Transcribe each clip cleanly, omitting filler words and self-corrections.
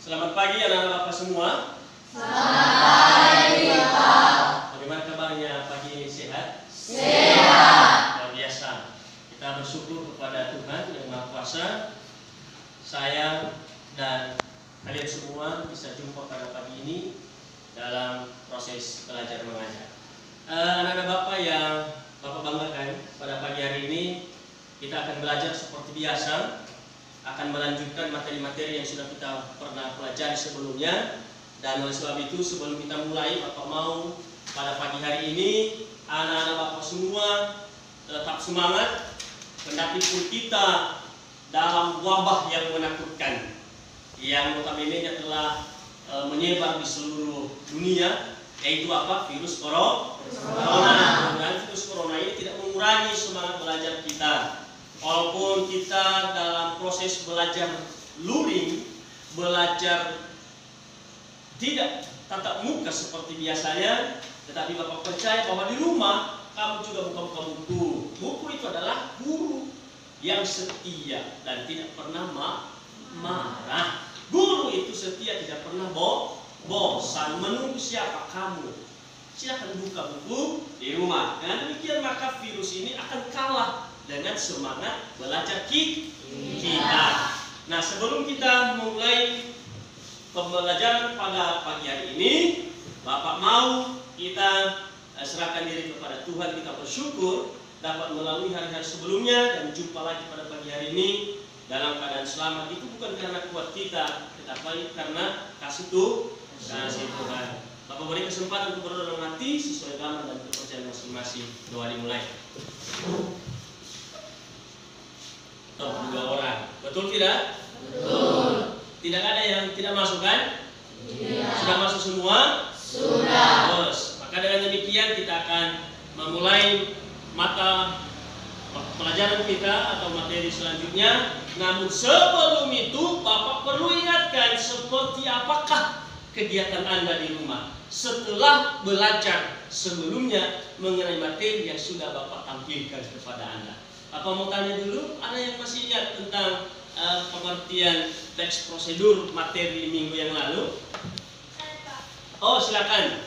Selamat pagi anak-anak Bapak semua. Selamat pagi, Pak. Bagaimana kabarnya pagi ini, sehat? Sehat. Luar biasa. Kita bersyukur kepada Tuhan yang Maha Kuasa. Saya dan kalian semua bisa jumpa pada pagi ini dalam proses belajar mengajar. Anak-anak Bapak yang Bapak banggakan, pada pagi hari ini kita akan belajar seperti biasa, akan melanjutkan materi-materi yang sudah kita pernah pelajari sebelumnya. Dan oleh sebab itu, sebelum kita mulai, Bapak mau pada pagi hari ini anak-anak Bapak semua tetap semangat, kendati pun kita dalam wabah yang menakutkan yang notabene telah menyebar di seluruh dunia, yaitu apa? Virus corona. Dan virus corona ini tidak mengurangi semangat belajar kita. Walaupun kita dalam proses belajar luring, belajar tidak tatap muka seperti biasanya, tetapi Bapak percaya bahwa di rumah kamu juga buka-buka buku. Buku itu adalah guru yang setia dan tidak pernah marah. Guru itu setia, tidak pernah bosan. Menunggu siapa? Kamu. Silakan buka buku di rumah. Dengan demikian maka virus ini akan kalah dengan semangat belajar kita. Nah, sebelum kita mulai pembelajaran pada pagi hari ini, Bapak mau kita serahkan diri kepada Tuhan. Kita bersyukur dapat melalui hari-hari sebelumnya dan jumpa lagi pada pagi hari ini dalam keadaan selamat. Itu bukan karena kuat kita, tetapi karena kasih Tuhan. Bapak beri kesempatan untuk berdoa dalam hati sesuai agama dan kepercayaan masing-masing. Doa dimulai. Dua orang, betul tidak? Betul. Tidak ada yang tidak masuk kan? Tidak. Sudah masuk semua? Sudah. Terus, maka dengan demikian kita akan memulai mata pelajaran kita atau materi selanjutnya. Namun sebelum itu Bapak perlu ingatkan seperti apakah kegiatan Anda di rumah setelah belajar sebelumnya mengenai materi yang sudah Bapak tampilkan kepada Anda. Apa mau tanya dulu, ada yang masih ingat tentang pengertian teks prosedur materi minggu yang lalu? Oh, silakan.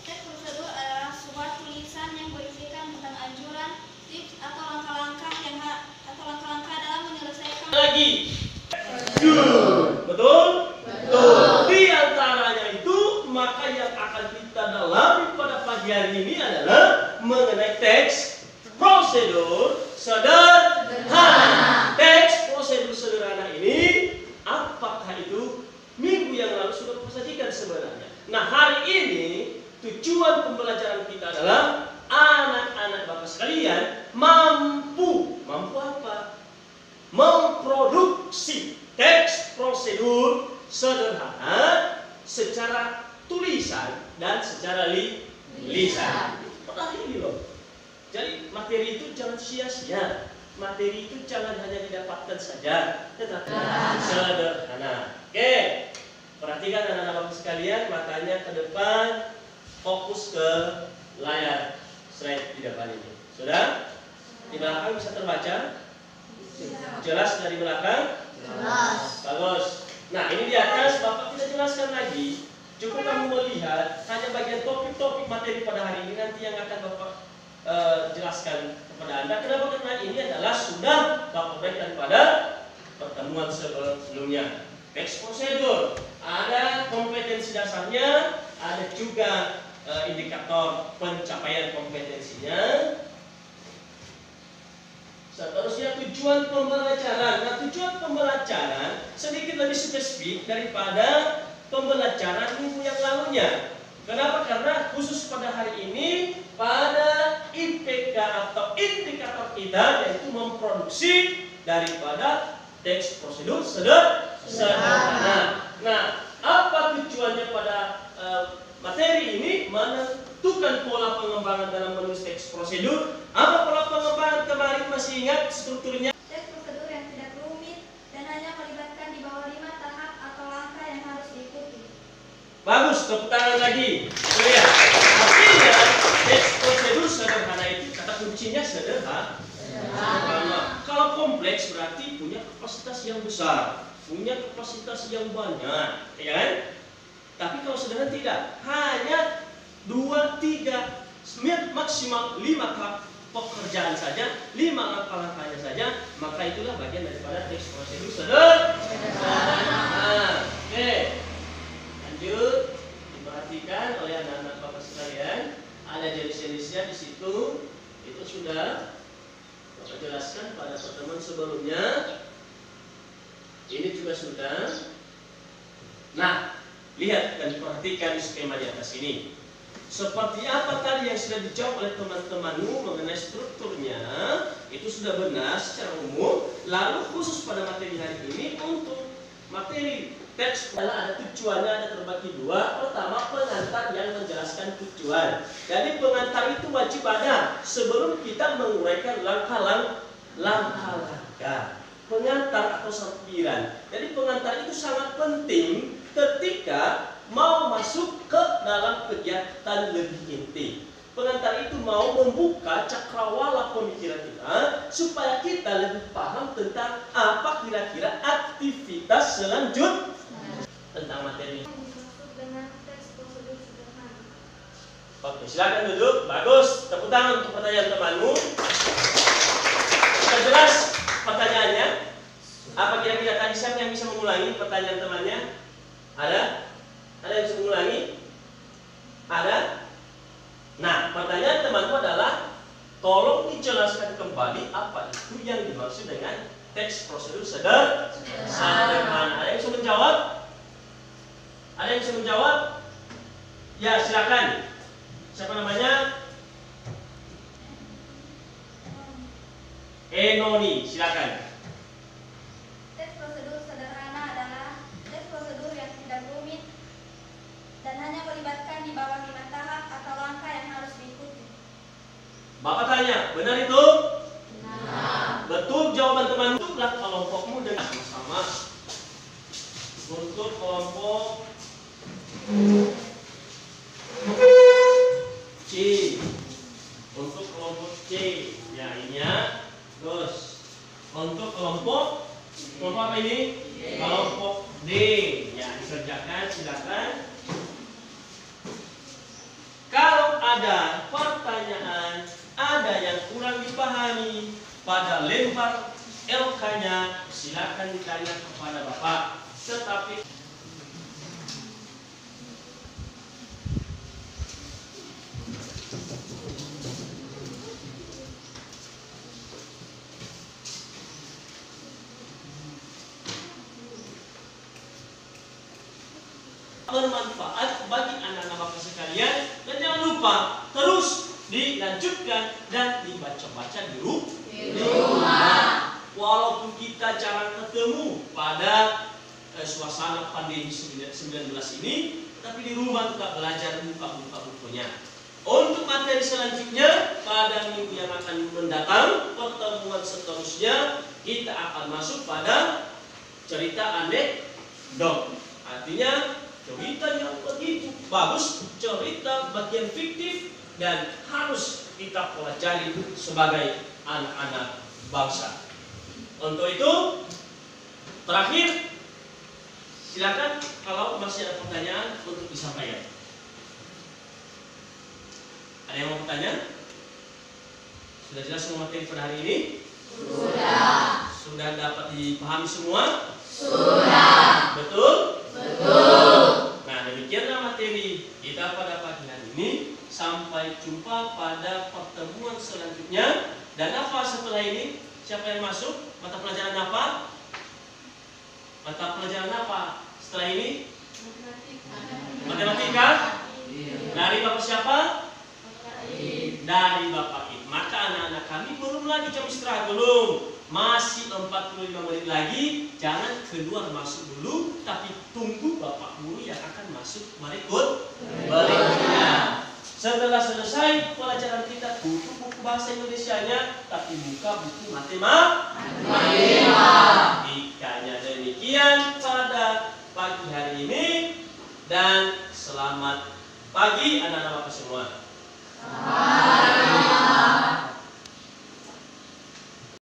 Teks prosedur adalah sebuah tulisan yang berisikan tentang anjuran, tips atau langkah-langkah dalam menyelesaikan. Lagi. Betul? Betul. Di antaranya itu, maka yang akan kita dalami pada pagi hari ini adalah mengenai teks prosedur sederhana. Teks prosedur sederhana ini, apakah itu minggu yang lalu sudah disajikan sebenarnya. Nah, hari ini tujuan pembelajaran kita adalah anak-anak Bapak sekalian mampu apa? Memproduksi teks prosedur sederhana secara tulisan dan secara lisan. Perhatikan ini loh. Jadi materi itu jangan sia-sia. Materi itu jangan hanya didapatkan saja, tetapi sederhana. Oke, perhatikan anak-anak Bapak sekalian, matanya ke depan, fokus ke layar slide di depan ini. Sudah? Di belakang bisa terbaca? Jelas dari belakang? Jelas. Bagus. Nah, ini di atas Bapak tidak jelaskan lagi. Cukup kamu melihat hanya bagian topik-topik materi pada hari ini, nanti yang akan Bapak jelaskan kepada Anda. Kenapa? Karena ini adalah sudah Bapak berikan pada pertemuan sebelumnya. Teks prosedur, ada kompetensi dasarnya, ada juga indikator pencapaian kompetensinya. Seterusnya tujuan pembelajaran. Nah, tujuan pembelajaran sedikit lebih spesifik daripada pembelajaran minggu yang lalunya. Kenapa? Karena khusus pada hari ini, pada IPK atau indikator kita yaitu memproduksi daripada teks prosedur sederhana. Nah, apa tujuannya pada materi ini? Menentukan pola pengembangan dalam menulis teks prosedur. Apa pola pengembangan kemarin, masih ingat strukturnya? Teks prosedur yang tidak rumit dan hanya melibatkan di bawah 5 tahap atau langkah yang harus diikuti. Bagus, tepuk tangan lagi. Lihat, artinya teks prosedur sederhana itu kata kuncinya sederhana. Kalau kompleks berarti punya kapasitas yang besar. punya kapasitas yang banyak, ya kan? Tapi kalau sederhana tidak, hanya 2, 3, maksimal 5 pekerjaan saja, 5 langkah-langkahnya saja, maka itulah bagian daripada teks prosedur sederhana. Oke, lanjut. Diperhatikan oleh anak-anak Bapak sekalian, ada jenis-jenisnya di situ. Itu sudah Bapak jelaskan pada pertemuan sebelumnya. Ini juga sudah. Nah, lihat dan perhatikan skema di atas ini. Seperti apa tadi yang sudah dijawab oleh teman-temanmu mengenai strukturnya, itu sudah benar secara umum. Lalu khusus pada materi hari ini, untuk materi teks adalah ada tujuannya, ada terbagi 2. Pertama, pengantar yang menjelaskan tujuan. Jadi pengantar itu wajib ada sebelum kita menguraikan langkah-langkah. Pengantar atau sampiran. Jadi pengantar itu sangat penting ketika mau masuk ke dalam kegiatan lebih inti. Pengantar itu mau membuka cakrawala pemikiran kita supaya kita lebih paham tentang apa kira-kira aktivitas selanjutnya tentang materi. Oke, silakan duduk. Bagus. Tepuk tangan untuk pertanyaan temanmu. Sudah jelas pertanyaannya? Apa kira-kira tadi siapa yang bisa mengulangi pertanyaan temannya? Ada? Ada yang bisa mengulangi? Ada? Nah, pertanyaan temanku adalah, tolong dijelaskan kembali apa itu yang dimaksud dengan teks prosedur sederhana. Ada yang bisa menjawab? Ada yang bisa menjawab? Ya, silakan. Siapa namanya? Enoni, silakan. Teks prosedur sederhana adalah teks prosedur yang tidak rumit dan hanya melibatkan di bawah 5 tahap atau langkah yang harus diikuti. Bapak tanya, benar itu? Benar. Betul jawaban teman. Bentuklah kelompokmu dengan sama-sama. Untuk kelompok C. Untuk kelompok C. Ya, ini ya. Terus untuk kelompok apa ini? Kelompok D. Ya, dikerjakan, silakan. Kalau ada pertanyaan, ada yang kurang dipahami pada lembar LK-nya, silakan ditanya kepada Bapak. Tetapi bermanfaat bagi anak-anak Bapak sekalian, dan jangan lupa terus dilanjutkan dan dibaca-baca di rumah. Walaupun kita jarang ketemu pada suasana pandemi 19 ini, tapi di rumah tetap belajar, buka bukunya. Untuk materi selanjutnya pada minggu yang akan mendatang, pertemuan seterusnya kita akan masuk pada cerita anekdot. Artinya cerita yang begitu bagus, cerita bagian fiktif dan harus kita pelajari sebagai anak-anak bangsa. Untuk itu, terakhir, silakan kalau masih ada pertanyaan untuk disampaikan. Ada yang mau bertanya? Sudah jelas semua materi pada hari ini? Sudah. Sudah dapat dipahami semua? Sudah. Betul? Betul. Nah, demikianlah materi kita pada pagi hari ini. Sampai jumpa pada pertemuan selanjutnya. Dan apa setelah ini? Siapa yang masuk? Mata pelajaran apa? Mata pelajaran apa setelah ini? Matematika. Dari Bapak siapa? Dari Bapak It. Maka anak-anak kami belum lagi jam istirahat, belum. Masih 45 menit lagi. Jangan keluar masuk dulu, tapi tunggu Bapak Guru yang akan masuk berikutnya. Setelah selesai pelajaran kita, buku bahasa Indonesianya, tapi buka buku matematikanya. Demikian pada pagi hari ini, dan selamat pagi anak-anak Bapak semua.